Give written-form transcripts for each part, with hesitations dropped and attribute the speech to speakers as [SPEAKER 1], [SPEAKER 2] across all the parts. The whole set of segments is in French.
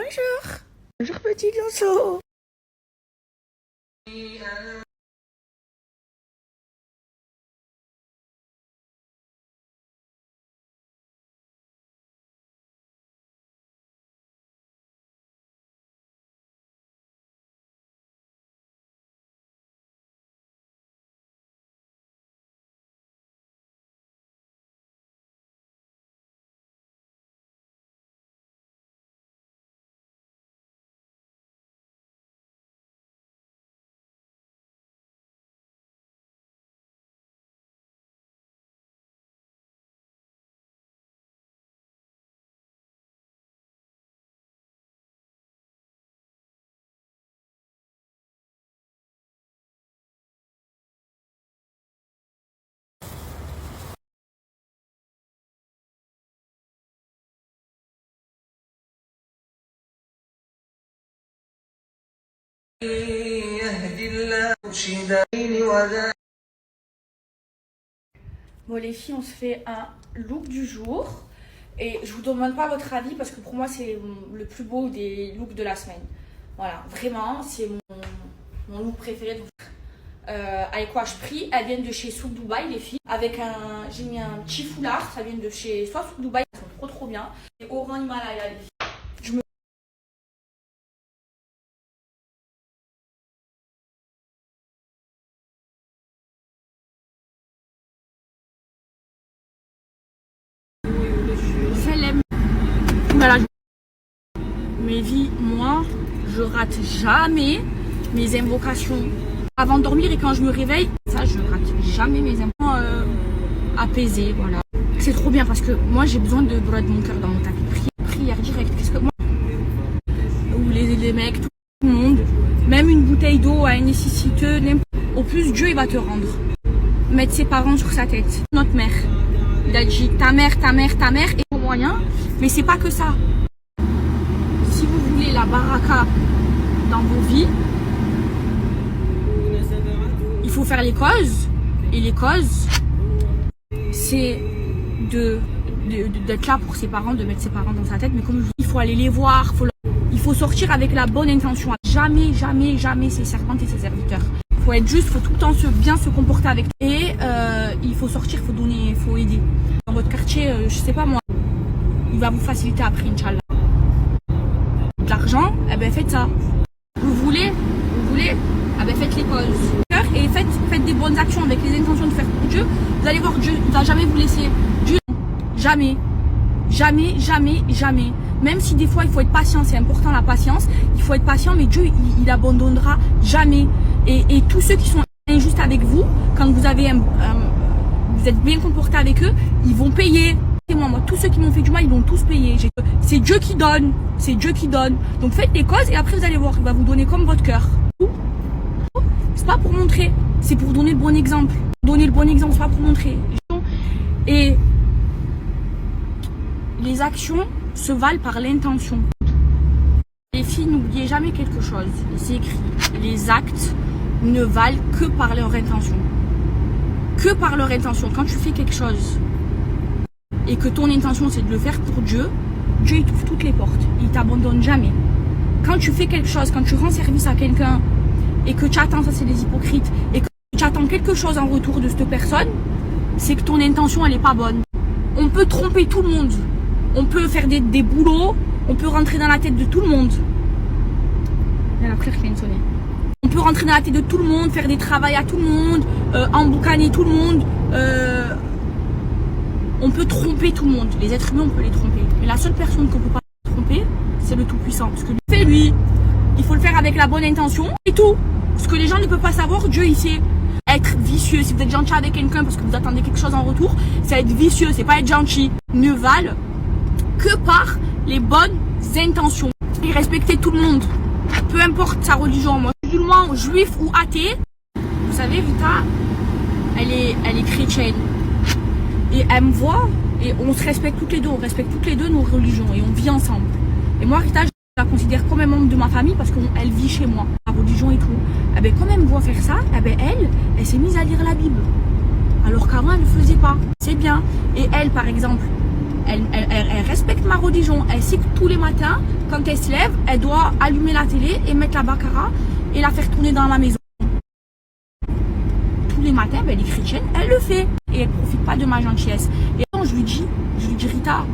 [SPEAKER 1] Bonjour. Bonjour petit lionceau. Bon les filles, on se fait un look du jour et je vous demande pas votre avis parce que pour moi c'est le plus beau des looks de la semaine. Voilà, vraiment c'est mon look préféré. Avec quoi je prie, elles viennent de chez Souk Dubaï les filles. J'ai mis un petit foulard, ça vient de chez soit Souk Dubaï, elles sont trop bien. Et Oran Himalaya les filles. Voilà. Mes vies, moi, je rate jamais mes invocations avant de dormir et quand je me réveille. Ça, je rate jamais mes invocations apaisées. Voilà. C'est trop bien parce que moi, j'ai besoin de broder mon cœur dans mon tapis de prière directe. Qu'est-ce que moi, ou les mecs, tout le monde, même une bouteille d'eau à une nécessité, au plus Dieu il va te rendre. Mettre ses parents sur sa tête. Notre mère. Il a dit ta mère et au moyen. Mais c'est pas que ça. Si vous voulez la baraka dans vos vies, il faut faire les causes. Et les causes, c'est d'être là pour ses parents, de mettre ses parents dans sa tête. Mais comme je vous dis, il faut aller les voir. Il faut sortir avec la bonne intention. Jamais ses servantes et ses serviteurs. Il faut être juste, il faut tout le temps bien se comporter avec. Et il faut sortir, il faut donner, il faut aider. Dans votre quartier, je sais pas moi. Il va vous faciliter après, Inch'Allah. De l'argent, eh ben faites ça. Vous voulez, eh ben faites les causes. Et faites des bonnes actions avec les intentions de faire pour Dieu. Vous allez voir, Dieu ne va jamais vous laisser. Dieu, jamais. Même si des fois il faut être patient, c'est important la patience. Il faut être patient, mais Dieu, il abandonnera jamais. Et tous ceux qui sont injustes avec vous, quand vous avez vous êtes bien comporté avec eux, ils vont payer. Moi, tous ceux qui m'ont fait du mal, ils vont tous payer. C'est Dieu qui donne. Donc faites des causes et après vous allez voir, il va vous donner comme votre cœur. C'est pas pour montrer, c'est pour donner le bon exemple. Donner le bon exemple, c'est pas pour montrer. Et les actions se valent par l'intention. Les filles, n'oubliez jamais quelque chose. C'est écrit. Les actes ne valent que par leur intention. Que par leur intention. Quand tu fais quelque chose et que ton intention c'est de le faire pour Dieu, Dieu il t'ouvre toutes les portes, il t'abandonne jamais. Quand tu fais quelque chose, quand tu rends service à quelqu'un et que tu attends, ça c'est les hypocrites, et que tu attends quelque chose en retour de cette personne, c'est que ton intention elle est pas bonne. On peut tromper tout le monde, on peut faire des boulots, on peut rentrer dans la tête de tout le monde. Il y a la prière qui vient de sonner. On peut rentrer dans la tête de tout le monde, faire des travails à tout le monde, emboucaner tout le monde. On peut tromper tout le monde. Les êtres humains, on peut les tromper. Mais la seule personne qu'on peut pas tromper, c'est le Tout-Puissant. Parce que lui, il faut le faire avec la bonne intention et tout. Ce que les gens ne peuvent pas savoir, Dieu, il sait être vicieux. Si vous êtes gentil avec quelqu'un parce que vous attendez quelque chose en retour, c'est être vicieux, c'est pas être gentil. Ne valent que par les bonnes intentions. Et respecter tout le monde. Peu importe sa religion. Moi, musulman, juif ou athée, vous savez, Vita, elle est chrétienne. Et elle me voit, et on se respecte toutes les deux, on respecte toutes les deux nos religions, et on vit ensemble. Et moi, Rita, je la considère comme un membre de ma famille parce qu'elle vit chez moi, la religion et tout. Eh ben, quand elle me voit faire ça, eh ben, elle s'est mise à lire la Bible. Alors qu'avant, elle ne le faisait pas. C'est bien. Et elle, par exemple, Elle respecte ma religion. Elle sait que tous les matins, quand elle se lève, elle doit allumer la télé et mettre la baccara et la faire tourner dans la maison. Tous les matins, elle est chrétienne, elle le fait. Et elle ne profite pas de ma gentillesse. Et quand je lui dis Rita,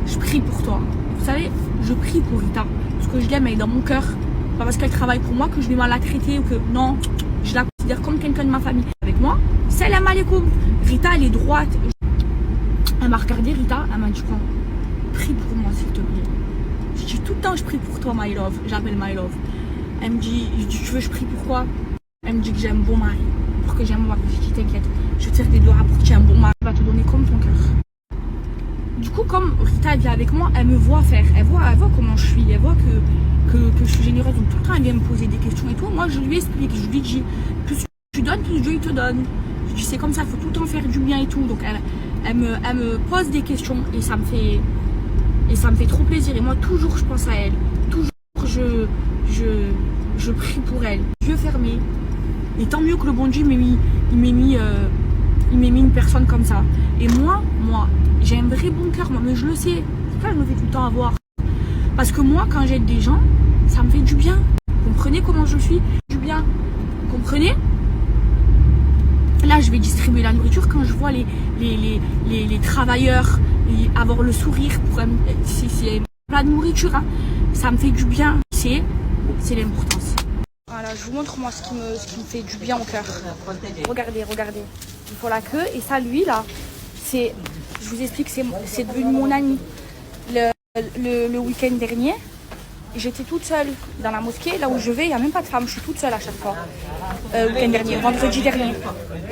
[SPEAKER 1] je prie pour toi. Vous savez, je prie pour Rita. Parce que je l'aime, elle est dans mon cœur. Pas parce qu'elle travaille pour moi que je vais mal la traiter ou que non, je la considère comme quelqu'un de ma famille. Avec moi, salam alaikum. Rita, elle est droite. Elle m'a regardé, Rita, elle m'a dit quoi? Prie pour moi, s'il te plaît. Je dis tout le temps, je prie pour toi, my love. J'appelle my love. Elle me dit, je dis, tu veux, je prie pour quoi? Elle me dit que j'ai un bon mari. Pour que j'aime moi. Je dis, t'inquiète, je tire des doigts pour que tu aies un bon mari. Elle va te donner comme ton cœur. Du coup, comme Rita vient avec moi, elle me voit faire. Elle voit comment je suis. Elle voit que je suis généreuse. Donc tout le temps, elle vient me poser des questions et tout. Moi, je lui explique. Je lui dis, plus tu donnes, plus Dieu il te donne. Je dis, c'est comme ça, il faut tout le temps faire du bien et tout. Donc elle me pose des questions et ça me fait trop plaisir. Et moi, toujours, je pense à elle. Toujours, je prie pour elle. Yeux fermés. Et tant mieux que le bon Dieu il m'ait mis une personne comme ça. Et moi, j'ai un vrai bon cœur, mais je le sais. C'est pas que je me fais tout le temps avoir. Parce que moi, quand j'aide des gens, ça me fait du bien. Vous comprenez comment je suis? Du bien. Vous comprenez? Là, je vais distribuer la nourriture quand je vois les travailleurs avoir le sourire pour c'est pas de nourriture, hein. Ça me fait du bien. C'est l'importance. Voilà, je vous montre moi ce qui me fait du bien au cœur. Regardez. Il faut la queue et ça, lui là, je vous explique, c'est devenu mon ami. Le week-end dernier, j'étais toute seule dans la mosquée, là où je vais, il n'y a même pas de femme, je suis toute seule à chaque fois. Week-end dernier, vendredi dernier.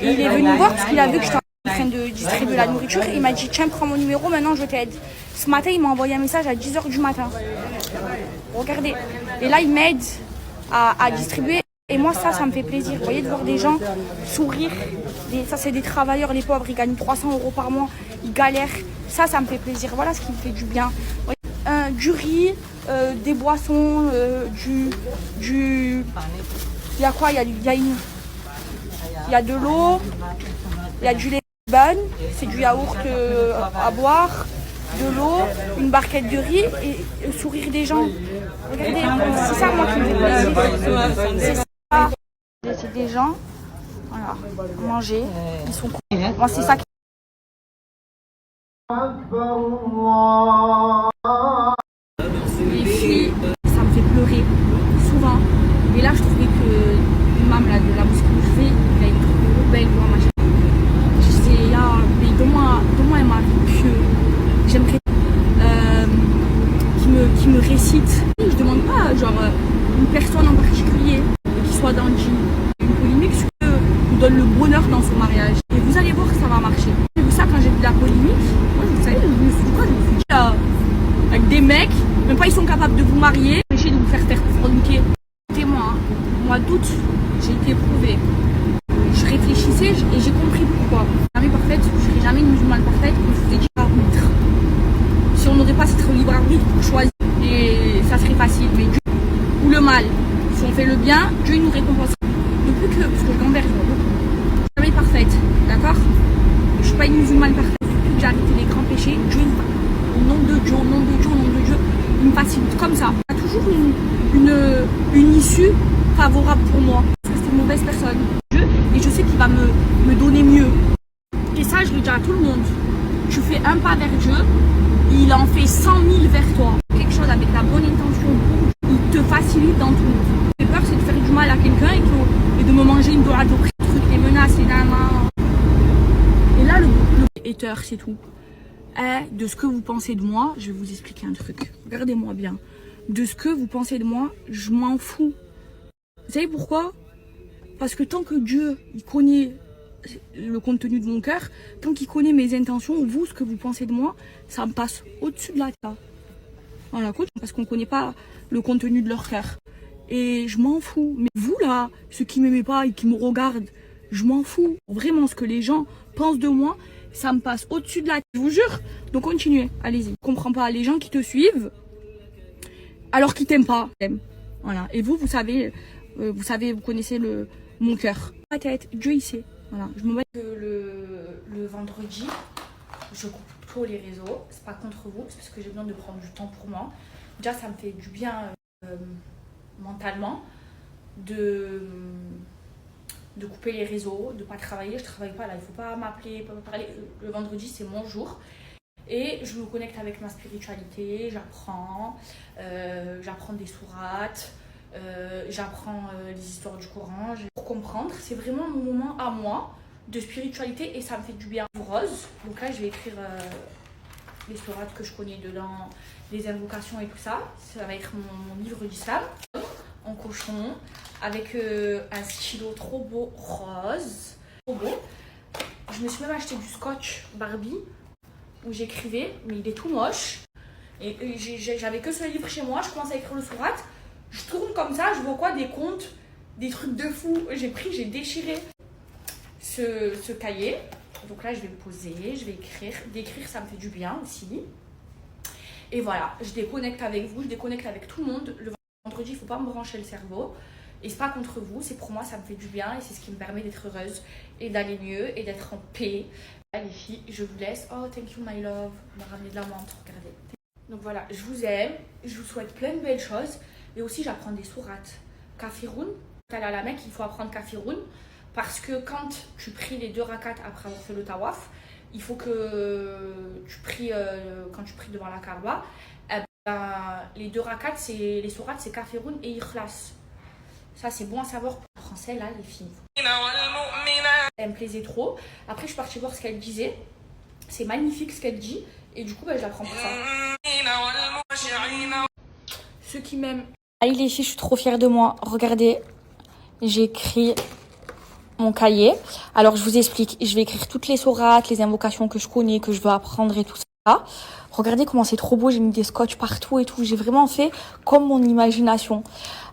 [SPEAKER 1] Et il est venu me voir parce qu'il a vu que j'étais en train de distribuer la nourriture. Il m'a dit, tiens, prends mon numéro, maintenant je t'aide. Ce matin, il m'a envoyé un message à 10h du matin. Regardez. Et là, il m'aide à distribuer. Et moi, ça me fait plaisir. Vous voyez, de voir des gens sourire. Ça, c'est des travailleurs, les pauvres, ils gagnent 300 € par mois. Ils galèrent. Ça me fait plaisir. Voilà ce qui me fait du bien. Du riz, des boissons, il y a quoi? Il y a de l'eau, il y a du lait bun, c'est du yaourt à boire, de l'eau, une barquette de riz et le sourire des gens. Regardez, c'est ça moi qui me fait plaisir. C'est ça. C'est des gens, voilà, manger, ils sont contents. Moi c'est ça qui... Les filles, ça me fait pleurer, souvent. Et là, je trouvais que l'imam de la mosquée où je vais, il a une trop belle voix, machin. Je disais, mais donne-moi un mari pieux. J'aimerais qui me récite. Je demande pas, genre, une personne en particulier qui soit dans une polémique, sur que nous donne le bonheur dans son mariage. Et vous allez voir que ça va marcher. J'ai vu ça quand j'ai vu la polémique. Moi, vous savez, je me suis dit, avec des mecs, même pas ils sont capables de vous marier, empêcher de vous faire forniquer. Écoutez-moi, hein, au mois d'août, j'ai été éprouvée. Je réfléchissais et j'ai compris pourquoi. Jamais parfaite, je ne serai jamais une musulmane parfaite, comme je vous ai dit, arbitre. Si on n'aurait pas cette libre arbitre pour choisir, et ça serait facile, mais Dieu, ou le mal, si on fait le bien, Dieu il nous récompense. Depuis que, parce que je gamberge beaucoup, je ne suis jamais parfaite, d'accord? Je ne suis pas une musulmane parfaite, depuis que j'ai arrêté les grands péchés, Dieu il me facilite. Au nom de Dieu, il me facilite comme ça. Il y a toujours une issue favorable pour moi, parce que c'est une mauvaise personne. Dieu, et je sais qu'il va me donner mieux. Et ça, je le dis à tout le monde. Tu fais un pas vers Dieu, il en fait 100 000 vers toi. Quelque chose avec la bonne intention, il te facilite dans tout. J'ai peur, c'est de faire du mal à quelqu'un et de me manger une doigt de truc, les menaces, les nanas. Et là, le hater, c'est tout. De ce que vous pensez de moi, je vais vous expliquer un truc. Regardez-moi bien. De ce que vous pensez de moi, je m'en fous. Vous savez pourquoi? Parce que tant que Dieu, il connaît le contenu de mon cœur, tant qu'il connaît mes intentions, vous, ce que vous pensez de moi, ça me passe au-dessus de la tête. Voilà, parce qu'on ne connaît pas le contenu de leur cœur. Et je m'en fous. Mais vous là, ceux qui m'aiment pas et qui me regardent, je m'en fous. Vraiment, ce que les gens pensent de moi, ça me passe au-dessus de la tête, je vous jure. Donc continuez, allez-y. Je comprends pas les gens qui te suivent alors qu'ils t'aiment pas. Voilà. Et vous savez, vous connaissez mon cœur. La tête, Dieu il sait. Voilà. Je me mets le vendredi, je coupe plutôt les réseaux. C'est pas contre vous, c'est parce que j'ai besoin de prendre du temps pour moi. Déjà, ça me fait du bien mentalement de couper les réseaux, de pas travailler. Je travaille pas là, il faut pas m'appeler, pas me parler. Le vendredi, c'est mon jour. Et je me connecte avec ma spiritualité, j'apprends des sourates, j'apprends les histoires du Coran. Pour comprendre, c'est vraiment mon moment à moi de spiritualité et ça me fait du bien. Rose, donc là je vais écrire les sourates que je connais dedans, les invocations et tout ça. Ça va être mon livre d'islam en cochon avec un stylo trop beau rose, trop beau. Je me suis même acheté du scotch Barbie où j'écrivais, mais il est tout moche. Et j'avais que ce livre chez moi, je commence à écrire le sourate. Je tourne comme ça, je vois quoi, des contes, des trucs de fou. J'ai déchiré ce cahier. Donc là, je vais me poser, je vais écrire. D'écrire, ça me fait du bien aussi. Et voilà, je déconnecte avec vous, je déconnecte avec tout le monde. Le vendredi, il ne faut pas me brancher le cerveau. Et c'est pas contre vous, c'est pour moi, ça me fait du bien. Et c'est ce qui me permet d'être heureuse et d'aller mieux et d'être en paix. Là, les filles, je vous laisse. Oh, thank you, my love. On m'a ramené de la menthe, regardez. Donc voilà, je vous aime. Je vous souhaite plein de belles choses. Et aussi, j'apprends des sourates. Kafiroun. T'as à la Mecque, il faut apprendre Kafiroun. Parce que quand tu pries les 2 rakats après avoir fait le tawaf, il faut que tu pries, quand tu pries devant la Kaaba, les 2 rakats, les sourates, c'est Kafiroun et Ikhlas. Ça, c'est bon à savoir pour le français, là, les filles. Elle me plaisait trop. Après, je suis partie voir ce qu'elle disait. C'est magnifique ce qu'elle dit. Et du coup, je l'apprends pour ça. Ceux qui m'aiment. Allez, les filles, je suis trop fière de moi. Regardez, j'ai écrit mon cahier. Alors, je vous explique. Je vais écrire toutes les sourates, les invocations que je connais, que je veux apprendre et tout ça. Regardez comment c'est trop beau. J'ai mis des scotch partout et tout. J'ai vraiment fait comme mon imagination.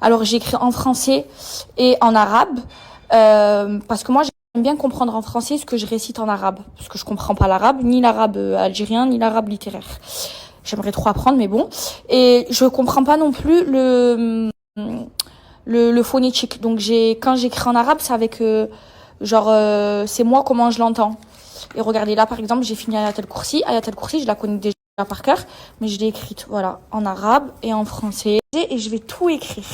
[SPEAKER 1] Alors, j'ai écrit en français et en arabe. Parce que moi, j'aime bien comprendre en français ce que je récite en arabe. Parce que je comprends pas l'arabe, ni l'arabe algérien, ni l'arabe littéraire. J'aimerais trop apprendre, mais bon. Et je comprends pas non plus le phonétique. Donc, quand j'écris en arabe, c'est avec, c'est moi comment je l'entends. Et regardez, là, par exemple, j'ai fini Ayat al-Kursi. Ayat al-Kursi, je la connais déjà par cœur, mais je l'ai écrite, voilà, en arabe et en français. Et je vais tout écrire.